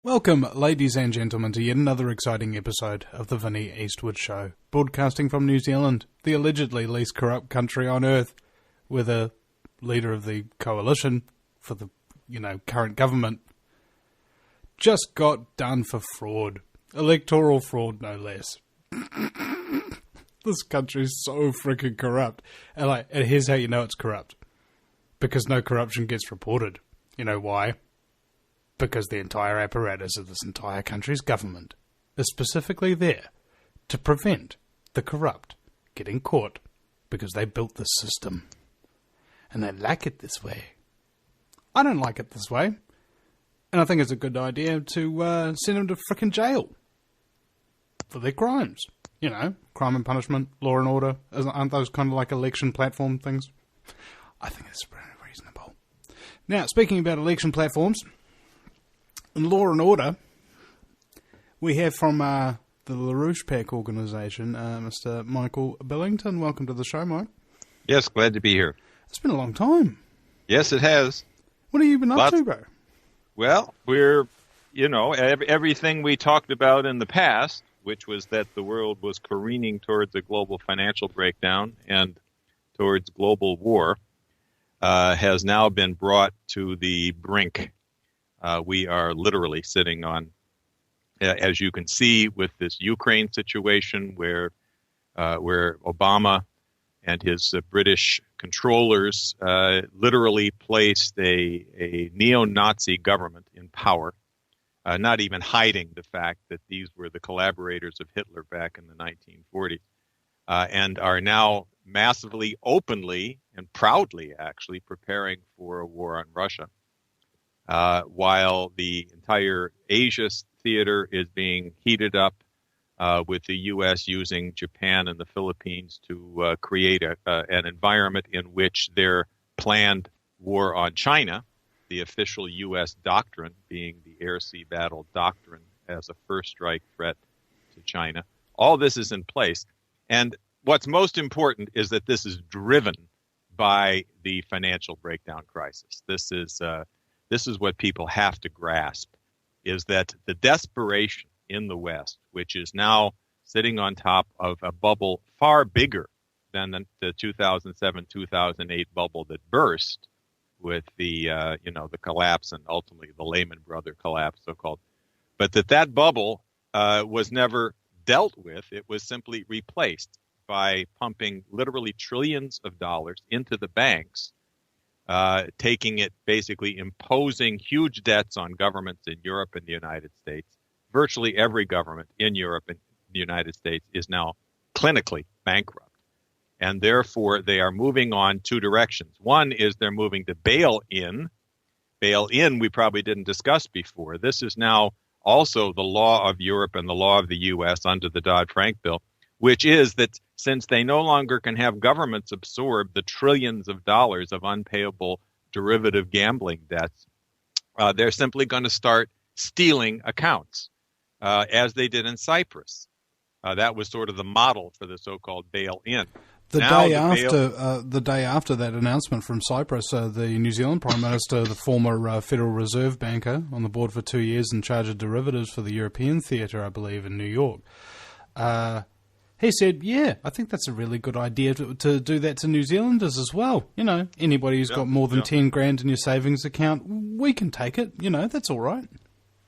Welcome, ladies and gentlemen, to yet another exciting episode of the Vinnie Eastwood Show, broadcasting from New Zealand, the allegedly least corrupt country on earth, where the leader of the coalition for the, current government just got done for fraud. Electoral fraud, no less. This country's so freaking corrupt. And here's how you know it's corrupt. Because no corruption gets reported. You know why? Because the entire apparatus of this entire country's government is specifically there to prevent the corrupt getting caught, because they built this system. And they like it this way. I don't like it this way. And I think it's a good idea to send them to frickin' jail for their crimes. Crime and punishment, law and order. Aren't those kind of like election platform things? I think it's pretty reasonable. Now, speaking about election platforms, in Law and Order, we have from the LaRouchePAC organisation, Mr. Michael Billington. Welcome to the show, Mike. Yes, glad to be here. It's been a long time. Yes, it has. What have you been up to, bro? Well, we're, everything we talked about in the past, which was that the world was careening towards a global financial breakdown and towards global war, has now been brought to the brink. We are literally sitting on, as you can see, with this Ukraine situation where Obama and his British controllers literally placed a neo-Nazi government in power, not even hiding the fact that these were the collaborators of Hitler back in the 1940s, and are now massively, openly, and proudly actually preparing for a war on Russia. While the entire Asia theater is being heated up with the U.S. using Japan and the Philippines to create an environment in which their planned war on China, the official U.S. doctrine being the air-sea battle doctrine as a first-strike threat to China, all this is in place. And what's most important is that this is driven by the financial breakdown crisis. This is what people have to grasp, is that the desperation in the West, which is now sitting on top of a bubble far bigger than the 2007-2008 bubble that burst with the collapse and ultimately the Lehman Brothers collapse, so-called. But that bubble was never dealt with. It was simply replaced by pumping literally trillions of dollars into the banks, taking it, basically imposing huge debts on governments in Europe and the United States. Virtually every government in Europe and the United States is now clinically bankrupt. And therefore, they are moving on two directions. One is they're moving to bail in. Bail in, we probably didn't discuss before. This is now also the law of Europe and the law of the U.S. under the Dodd-Frank bill, which is that since they no longer can have governments absorb the trillions of dollars of unpayable derivative gambling debts, they're simply going to start stealing accounts, as they did in Cyprus. That was sort of the model for the so-called bail-in. The day after that announcement from Cyprus, the New Zealand Prime Minister, the former Federal Reserve banker on the board for 2 years in charge of derivatives for the European theatre, I believe, in New York, he said, yeah, I think that's a really good idea to do that to New Zealanders as well. Anybody who's got more than 10 grand in your savings account, we can take it. That's all right.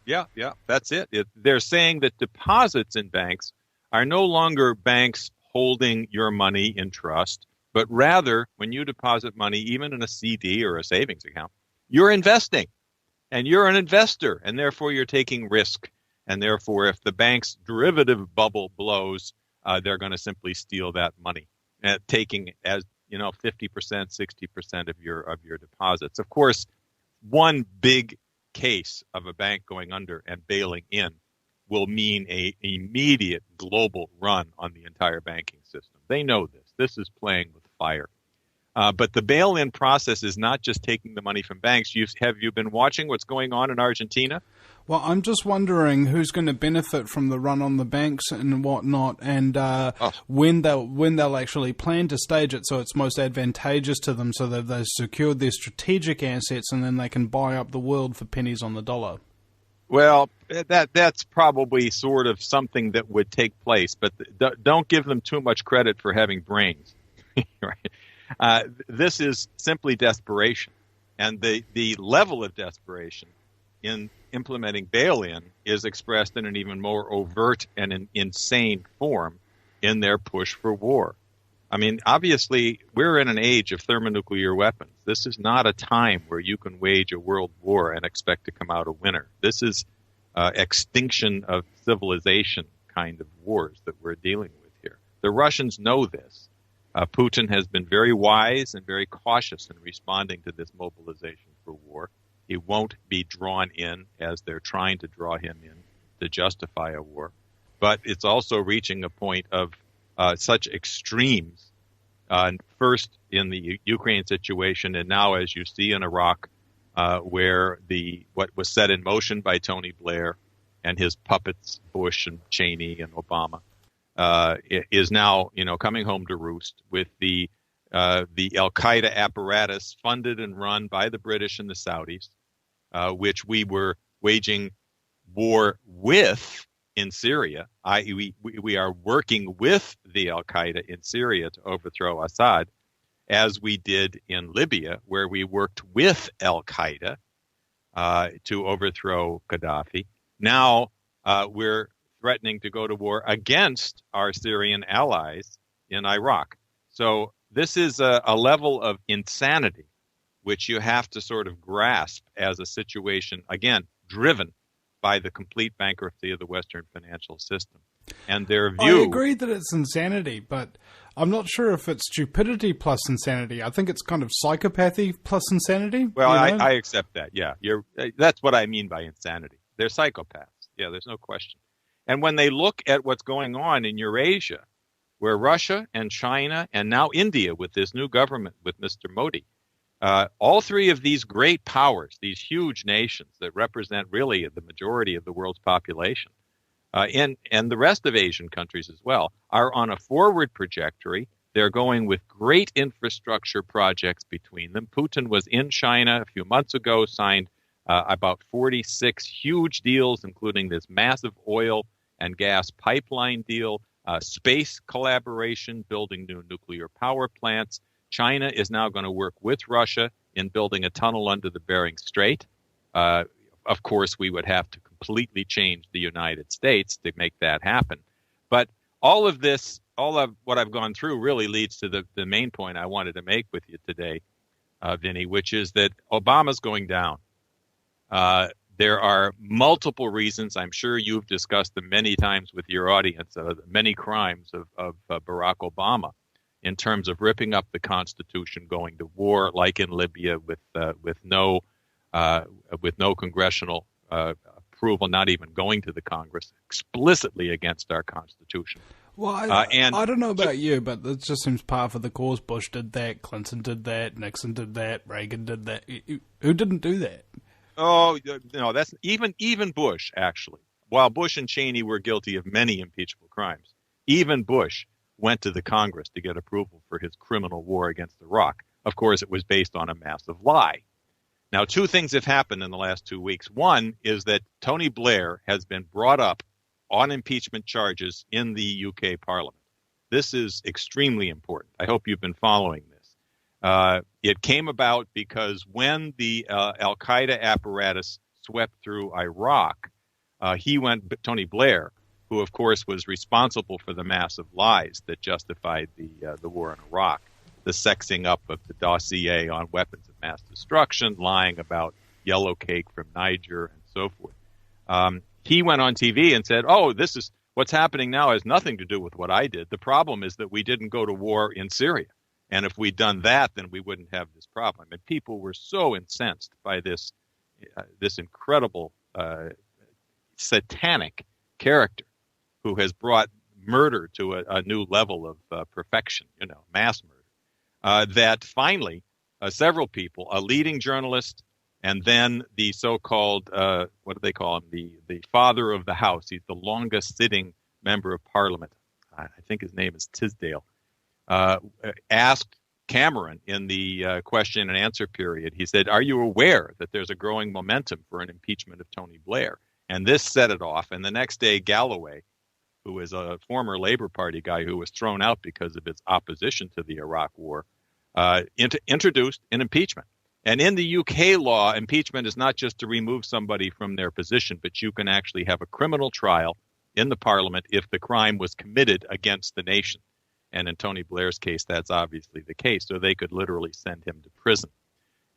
Yeah, that's it. They're saying that deposits in banks are no longer banks holding your money in trust, but rather when you deposit money, even in a CD or a savings account, you're investing. And you're an investor, and therefore you're taking risk. And therefore, if the bank's derivative bubble blows, they're going to simply steal that money, taking as 50%, 60% of your deposits. Of course, one big case of a bank going under and bailing in will mean an immediate global run on the entire banking system. They know this. This is playing with fire. But the bail-in process is not just taking the money from banks. Have you been watching what's going on in Argentina? Well, I'm just wondering who's going to benefit from the run on the banks and whatnot, and when they'll actually plan to stage it so it's most advantageous to them, so that they've secured their strategic assets and then they can buy up the world for pennies on the dollar. Well, that's probably sort of something that would take place, but don't give them too much credit for having brains. Right? This is simply desperation, and the level of desperation in implementing bail-in is expressed in an even more overt and an insane form in their push for war. I mean, obviously, we're in an age of thermonuclear weapons. This is not a time where you can wage a world war and expect to come out a winner. This is extinction of civilization kind of wars that we're dealing with here. The Russians know this. Putin has been very wise and very cautious in responding to this mobilization for war. He won't be drawn in as they're trying to draw him in to justify a war. But it's also reaching a point of such extremes, first in the Ukraine situation, and now, as you see, in Iraq, where what was set in motion by Tony Blair and his puppets, Bush and Cheney and Obama, is now, coming home to roost with the Al-Qaeda apparatus funded and run by the British and the Saudis, which we were waging war with in Syria, i.e. we are working with the Al-Qaeda in Syria to overthrow Assad, as we did in Libya, where we worked with Al-Qaeda to overthrow Gaddafi. Now we're threatening to go to war against our Syrian allies in Iraq. So this is a level of insanity which you have to sort of grasp as a situation, again, driven by the complete bankruptcy of the Western financial system. And their view... I agree that it's insanity, but I'm not sure if it's stupidity plus insanity. I think it's kind of psychopathy plus insanity. Well, I accept that, yeah. That's what I mean by insanity. They're psychopaths. Yeah, there's no question. And when they look at what's going on in Eurasia, where Russia and China and now India with this new government with Mr. Modi, all three of these great powers, these huge nations that represent really the majority of the world's population, and the rest of Asian countries as well, are on a forward trajectory. They're going with great infrastructure projects between them. Putin was in China a few months ago, signed about 46 huge deals, including this massive oil and gas pipeline deal, space collaboration, building new nuclear power plants. China is now going to work with Russia in building a tunnel under the Bering Strait. Of course, we would have to completely change the United States to make that happen. But all of this, all of what I've gone through really leads to the main point I wanted to make with you today, Vinny, which is that Obama's going down. There are multiple reasons. I'm sure you've discussed them many times with your audience, many crimes of Barack Obama in terms of ripping up the Constitution, going to war like in Libya with no congressional approval, not even going to the Congress, explicitly against our Constitution. Well, I don't know about you, but it just seems par for the course. Bush did that, Clinton did that, Nixon did that, Reagan did that. Who didn't do that? Oh, no, that's even Bush, actually. While Bush and Cheney were guilty of many impeachable crimes, even Bush went to the Congress to get approval for his criminal war against Iraq. Of course, it was based on a massive lie. Now, two things have happened in the last 2 weeks. One is that Tony Blair has been brought up on impeachment charges in the UK Parliament. This is extremely important. I hope you've been following this. It came about because when the Al-Qaeda apparatus swept through Iraq, Tony Blair, who of course was responsible for the massive lies that justified the war in Iraq, the sexing up of the dossier on weapons of mass destruction, lying about yellow cake from Niger, and so forth. He went on TV and said, this is what's happening now has nothing to do with what I did. The problem is that we didn't go to war in Syria. And if we'd done that, then we wouldn't have this problem. And people were so incensed by this incredible satanic character who has brought murder to a new level of perfection, mass murder, that finally several people, a leading journalist, and then the so-called, what do they call him, the father of the House. He's the longest sitting member of Parliament. I think his name is Tisdale. Asked Cameron in the question and answer period, he said, "Are you aware that there's a growing momentum for an impeachment of Tony Blair?" And this set it off. And the next day, Galloway, who is a former Labor Party guy who was thrown out because of his opposition to the Iraq War, introduced an impeachment. And in the UK law, impeachment is not just to remove somebody from their position, but you can actually have a criminal trial in the Parliament if the crime was committed against the nation. And in Tony Blair's case, that's obviously the case. So they could literally send him to prison.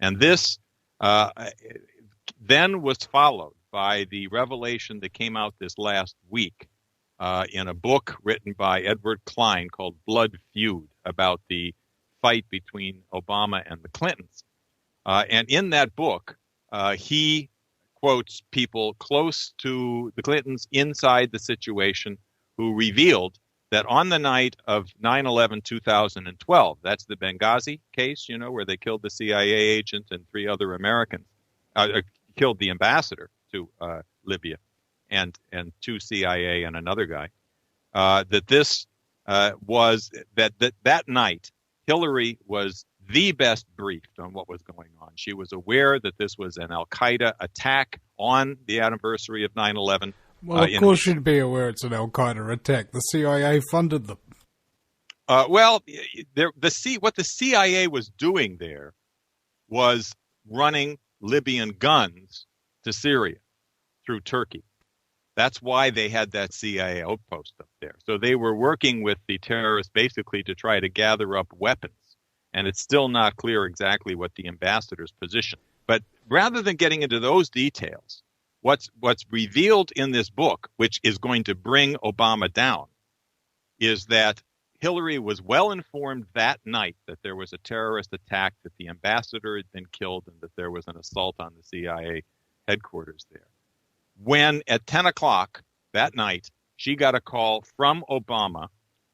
And this then was followed by the revelation that came out this last week in a book written by Edward Klein called Blood Feud, about the fight between Obama and the Clintons. And in that book, he quotes people close to the Clintons inside the situation who revealed that on the night of 9/11/2012, that's the Benghazi case, where they killed the CIA agent and 3 other Americans, killed the ambassador to Libya and 2 CIA and another guy, that this was that night, Hillary was the best briefed on what was going on. She was aware that this was an Al-Qaeda attack on the anniversary of 9/11. Well, of course she'd be aware it's an Al-Qaeda attack. The CIA funded them. What the CIA was doing there was running Libyan guns to Syria through Turkey. That's why they had that CIA outpost up there. So they were working with the terrorists basically to try to gather up weapons. And it's still not clear exactly what the ambassador's position. But rather than getting into those details, what's revealed in this book, which is going to bring Obama down, is that Hillary was well informed that night that there was a terrorist attack, that the ambassador had been killed, and that there was an assault on the CIA headquarters there. When at 10 o'clock that night, she got a call from Obama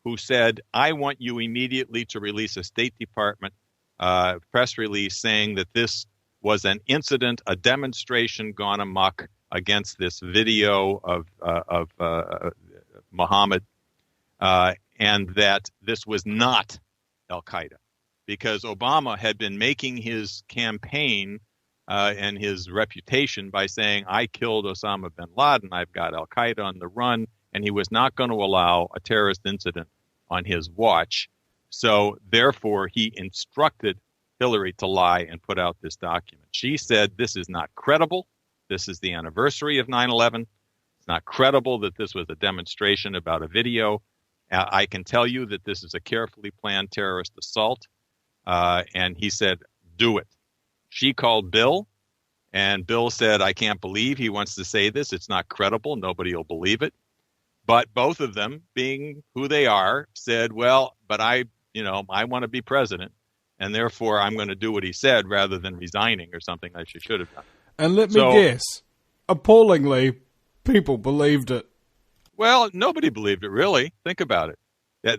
who said, I want you immediately to release a State Department press release saying that this was an incident, a demonstration gone amok against this video of Muhammad, and that this was not Al-Qaeda, because Obama had been making his campaign and his reputation by saying, I killed Osama bin Laden, I've got Al-Qaeda on the run, and he was not going to allow a terrorist incident on his watch. So therefore, he instructed Hillary to lie and put out this document. She said, this is not credible. This is the anniversary of 9/11. It's not credible that this was a demonstration about a video. I can tell you that this is a carefully planned terrorist assault. And he said, do it. She called Bill, and Bill said, I can't believe he wants to say this. It's not credible. Nobody will believe it. But both of them, being who they are, said, well, but I want to be president, and therefore I'm going to do what he said rather than resigning or something that she should have done. And let me guess, appallingly, people believed it. Well, nobody believed it, really. Think about it.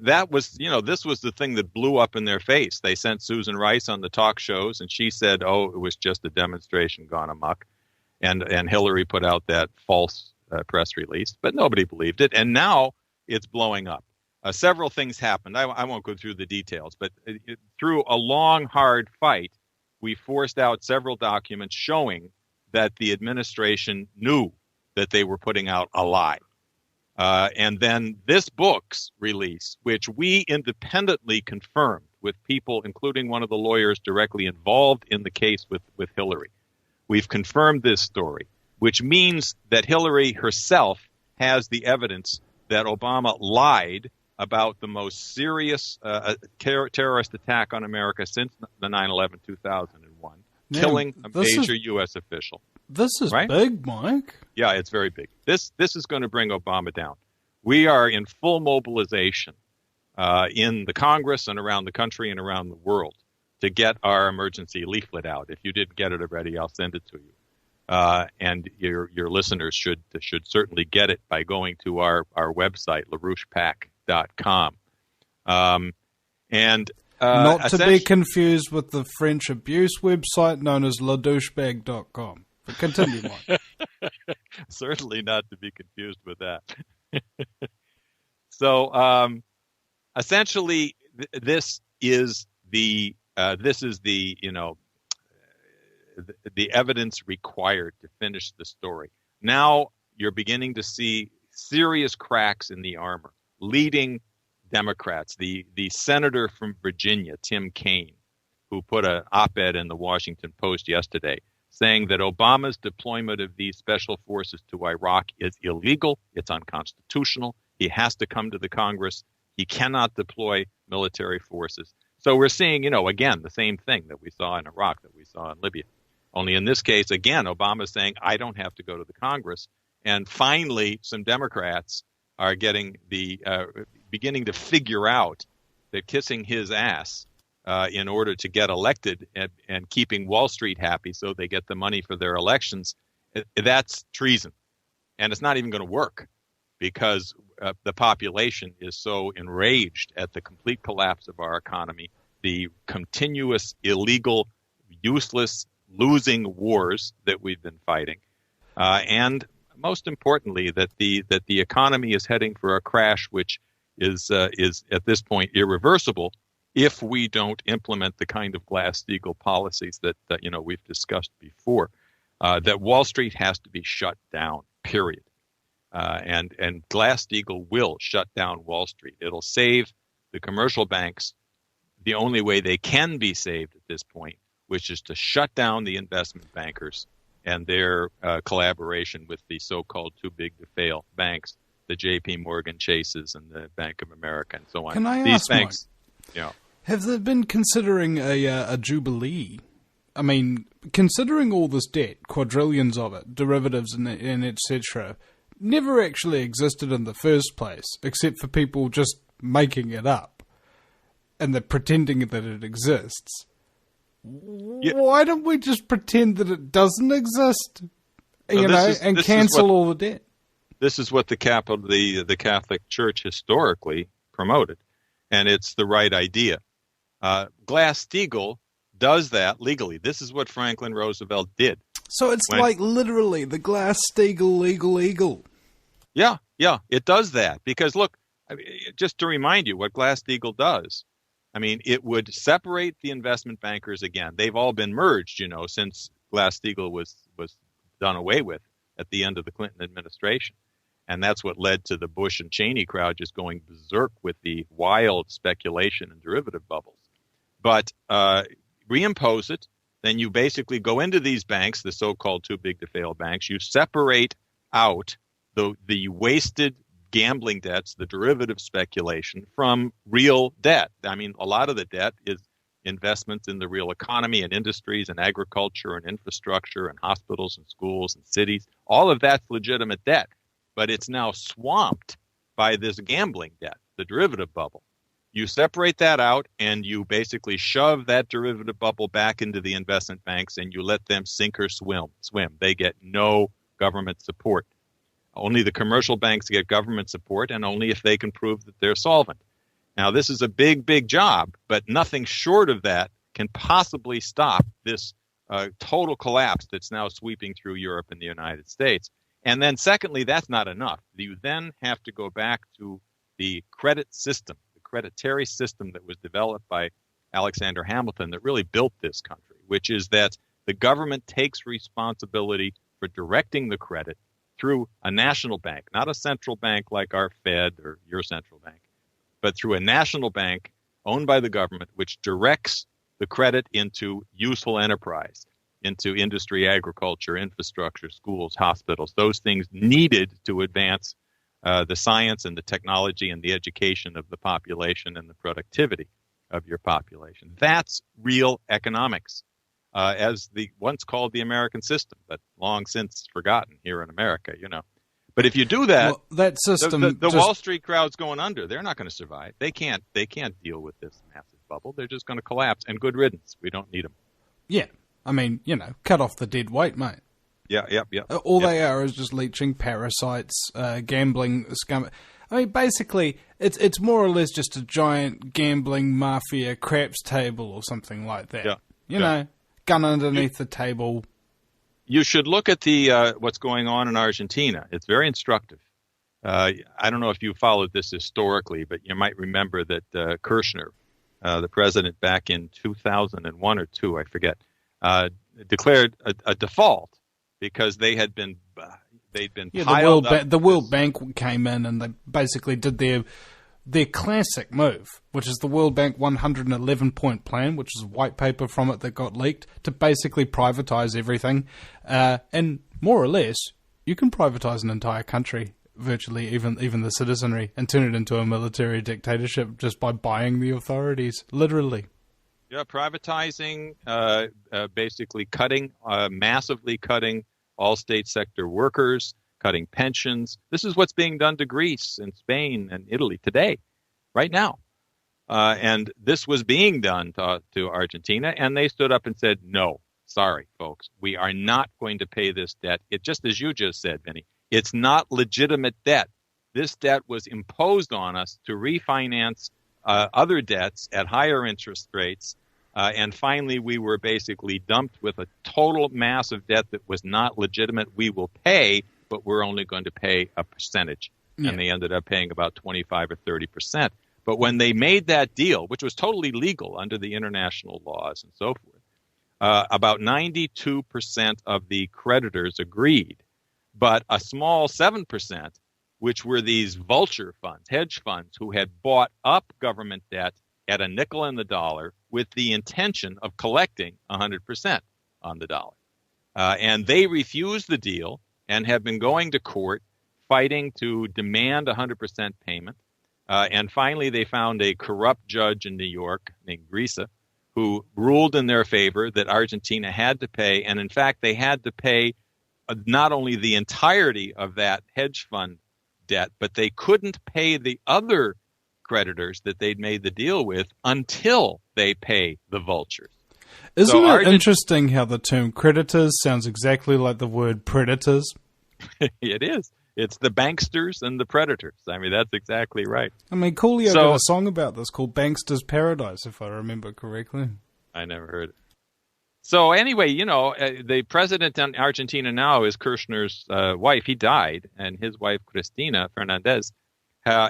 That was, this was the thing that blew up in their face. They sent Susan Rice on the talk shows, and she said, oh, it was just a demonstration gone amok. And Hillary put out that false press release, but nobody believed it. And now it's blowing up. Several things happened. I won't go through the details, but through a long, hard fight, we forced out several documents showing that the administration knew that they were putting out a lie. And then this book's release, which we independently confirmed with people, including one of the lawyers directly involved in the case with Hillary. We've confirmed this story, which means that Hillary herself has the evidence that Obama lied about the most serious terrorist attack on America since the 9/11/2001, killing a major U.S. official. This is big, Mike. Yeah, it's very big. This is going to bring Obama down. We are in full mobilization in the Congress and around the country and around the world to get our emergency leaflet out. If you didn't get it already, I'll send it to you. And your listeners should certainly get it by going to our website, LaRouchePAC.com. Not to be confused with the French abuse website known as LaDouchebag.com. But continue, Mike. Certainly not to be confused with that. So essentially, this is the evidence required to finish the story. Now you're beginning to see serious cracks in the armor. Leading Democrats, the senator from Virginia, Tim Kaine, who put an op-ed in the Washington Post yesterday saying that Obama's deployment of these special forces to Iraq is illegal, it's unconstitutional, he has to come to the Congress, he cannot deploy military forces. So we're seeing, again, the same thing that we saw in Iraq, that we saw in Libya. Only in this case, again, Obama's saying, I don't have to go to the Congress. And finally, some Democrats are beginning to figure out that kissing his ass in order to get elected and keeping Wall Street happy so they get the money for their elections, that's treason. And it's not even going to work because the population is so enraged at the complete collapse of our economy, the continuous, illegal, useless, losing wars that we've been fighting, and most importantly, that the economy is heading for a crash, which is at this point irreversible if we don't implement the kind of Glass-Steagall policies that we've discussed before. That Wall Street has to be shut down. Period. And Glass-Steagall will shut down Wall Street. It'll save the commercial banks the only way they can be saved at this point, which is to shut down the investment bankers and their collaboration with the so-called too big to fail banks, the J.P. Morgan Chases and the Bank of America and so on. Can I ask, banks, have they been considering a jubilee? I mean, considering all this debt, quadrillions of it, derivatives and etc., never actually existed in the first place, except for people just making it up and they're pretending that it exists. Yeah. Why don't we just pretend that it doesn't exist, and cancel all the debt? This is what the Catholic Church historically promoted, and it's the right idea. Glass-Steagall does that legally. This is what Franklin Roosevelt did. So it's like literally the Glass-Steagall legal eagle. Yeah, it does that because look, just to remind you what Glass-Steagall does. I mean, it would separate the investment bankers again. They've all been merged, since Glass-Steagall was done away with at the end of the Clinton administration. And that's what led to the Bush and Cheney crowd just going berserk with the wild speculation and derivative bubbles. But reimpose it, then you basically go into these banks, the so-called too big to fail banks. You separate out the wasted gambling debts, the derivative speculation from real debt. I mean, a lot of the debt is investments in the real economy and industries and agriculture and infrastructure and hospitals and schools and cities. All of that's legitimate debt, but it's now swamped by this gambling debt, the derivative bubble. You separate that out and you basically shove that derivative bubble back into the investment banks and you let them sink or swim. They get no government support. Only the commercial banks get government support, and only if they can prove that they're solvent. Now, this is a big, big job, but nothing short of that can possibly stop this total collapse that's now sweeping through Europe and the United States. And then secondly, that's not enough. You then have to go back to the credit system, the creditary system that was developed by Alexander Hamilton that really built this country, which is that the government takes responsibility for directing the credit through a national bank, not a central bank like our Fed or your central bank, but through a national bank owned by the government, which directs the credit into useful enterprise, into industry, agriculture, infrastructure, schools, hospitals, those things needed to advance the science and the technology and the education of the population and the productivity of your population. That's real economics. As the once called the American system, but long since forgotten here in America, But if you do that, that system, the Wall Street crowd's going under. They're not going to survive. They can't deal with this massive bubble. They're just going to collapse. And good riddance. We don't need them. Yeah, I mean, cut off the dead weight, mate. Yeah. All they are is just leeching parasites, gambling scum. I mean, basically, it's more or less just a giant gambling mafia craps table or something like that. Yeah. Gun underneath the table. You should look at the what's going on in Argentina. It's very instructive. I don't know if you followed this historically, but you might remember that Kirchner, the president back in 2001 or 2, I forget, declared a default because they had been They'd been Yeah, piled up. the World Bank came in and they basically did their classic move, which is the World Bank 111-point plan, which is a white paper from it that got leaked, to basically privatize everything. And more or less, you can privatize an entire country, virtually even the citizenry, and turn it into a military dictatorship just by buying the authorities, literally. Yeah, privatizing, basically massively cutting all state sector workers, cutting pensions. This is what's being done to Greece and Spain and Italy today, right now. And this was being done to Argentina, and they stood up and said, no, sorry, folks, we are not going to pay this debt. It just as you just said, Vinny, it's not legitimate debt. This debt was imposed on us to refinance other debts at higher interest rates. And finally, we were basically dumped with a total mass of debt that was not legitimate. We will pay, but we're only going to pay a percentage. Yeah. And they ended up paying about 25 or 30%. But when they made that deal, which was totally legal under the international laws and so forth, about 92% of the creditors agreed. But a small 7%, which were these vulture funds, hedge funds, who had bought up government debt at a nickel in the dollar with the intention of collecting 100% on the dollar. And they refused the deal and have been going to court fighting to demand 100% payment. And finally, they found a corrupt judge in New York named Grisa who ruled in their favor that Argentina had to pay. And in fact, they had to pay not only the entirety of that hedge fund debt, but they couldn't pay the other creditors that they'd made the deal with until they pay the vultures. Isn't it interesting how the term creditors sounds exactly like the word predators? It is. It's the banksters and the predators. I mean, that's exactly right. I mean, Coolio got a song about this called Bankster's Paradise, if I remember correctly. I never heard it. So anyway, you know, the president in Argentina now is Kirchner's wife. He died, and his wife, Cristina Fernandez,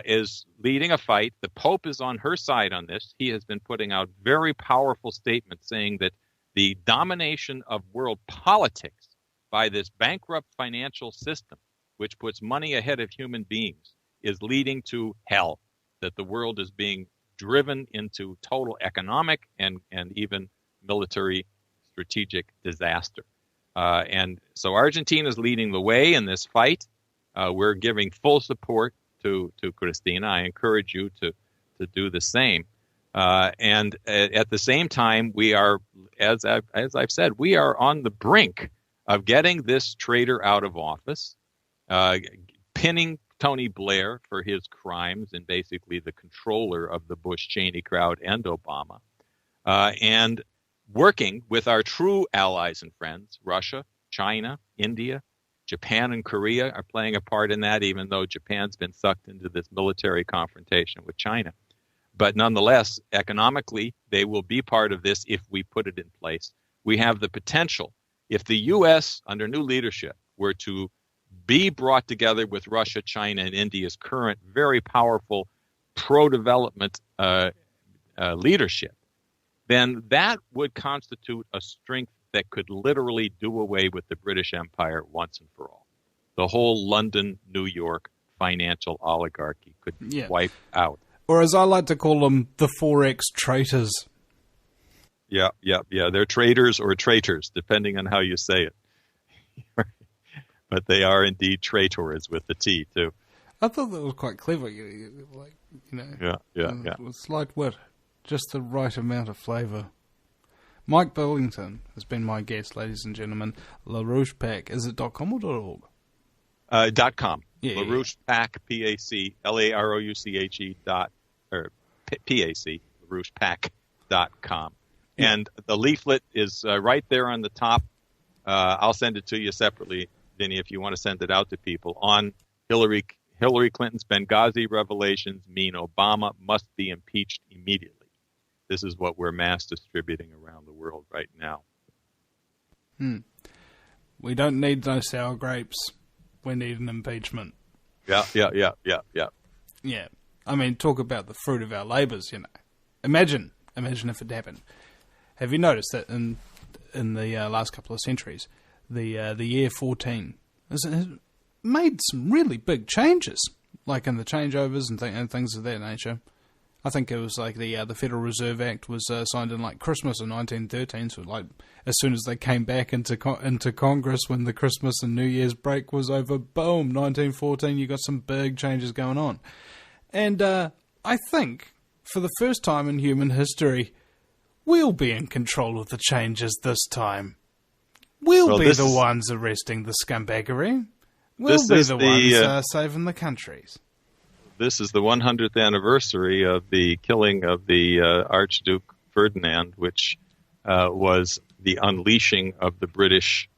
is leading a fight. The Pope is on her side on this. He has been putting out very powerful statements saying that the domination of world politics by this bankrupt financial system, which puts money ahead of human beings, is leading to hell, that the world is being driven into total economic and even military strategic disaster. And so Argentina is leading the way in this fight. We're giving full support to Cristina. I encourage you to do the same. And at the same time, we are, as I've said, we are on the brink of getting this traitor out of office, pinning Tony Blair for his crimes and basically the controller of the Bush-Cheney crowd and Obama, and working with our true allies and friends, Russia, China, India, Japan and Korea are playing a part in that, even though Japan's been sucked into this military confrontation with China. But nonetheless, economically, they will be part of this if we put it in place. We have the potential, if the U.S. under new leadership were to be brought together with Russia, China, and India's current very powerful pro-development leadership, then that would constitute a strength that could literally do away with the British Empire once and for all. The whole London, New York financial oligarchy could be wiped out. Or as I like to call them, the Forex traitors. Yeah. They're traitors or traitors, depending on how you say it. But they are indeed traitors with the T, too. I thought that was quite clever. Yeah. With slight wit, just the right amount of flavour. Mike Billington has been my guest, ladies and gentlemen. LaRouchePAC. Is it .com or .org? .com. Yeah, LaRouchePAC, P-A-C, L-A-R-O-U-C-H-E P-A-C, LaRouchePAC.com. Yeah. And the leaflet is right there on the top. I'll send it to you separately, Vinny, if you want to send it out to people, on Hillary Clinton's Benghazi revelations mean Obama must be impeached immediately. This is what we're mass distributing around the world right now. We don't need no sour grapes. We need an impeachment. Yeah. Yeah. I mean, talk about the fruit of our labours, you know. Imagine if it happened. Have you noticed that in the last couple of centuries, the year 14, made some really big changes, like in the changeovers and things of that nature. I think it was like the Federal Reserve Act was signed in like Christmas of 1913, so like as soon as they came back into Congress when the Christmas and New Year's break was over, boom, 1914, you got some big changes going on. And I think for the first time in human history, we'll be in control of the changes this time. We'll be the ones arresting the scumbaggery. We'll be the ones saving the countries. This is the 100th anniversary of the killing of the Archduke Ferdinand, which was the unleashing of the British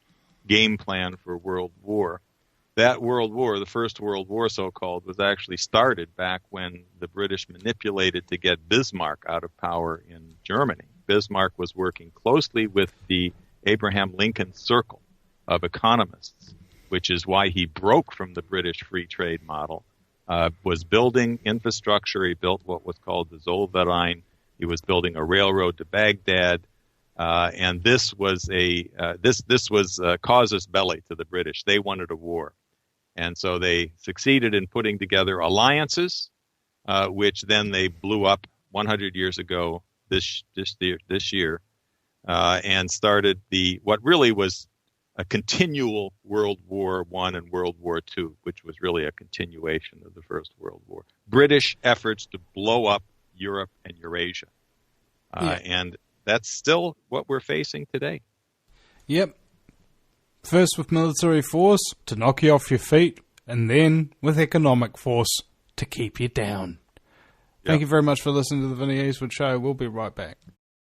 game plan for World War. That World War, the First World War so-called, was actually started back when the British manipulated to get Bismarck out of power in Germany. Bismarck was working closely with the Abraham Lincoln Circle of economists, which is why he broke from the British free trade model. Was building infrastructure. He built what was called the Zollverein. He was building a railroad to Baghdad, and this was casus belli to the British. They wanted a war, and so they succeeded in putting together alliances, which then they blew up 100 years ago this year, and started what really was a continual World War I and World War II, which was really a continuation of the First World War. British efforts to blow up Europe and Eurasia. And that's still what we're facing today. Yep. First with military force to knock you off your feet, and then with economic force to keep you down. Thank you very much for listening to the Vinny Eastwood Show. We'll be right back.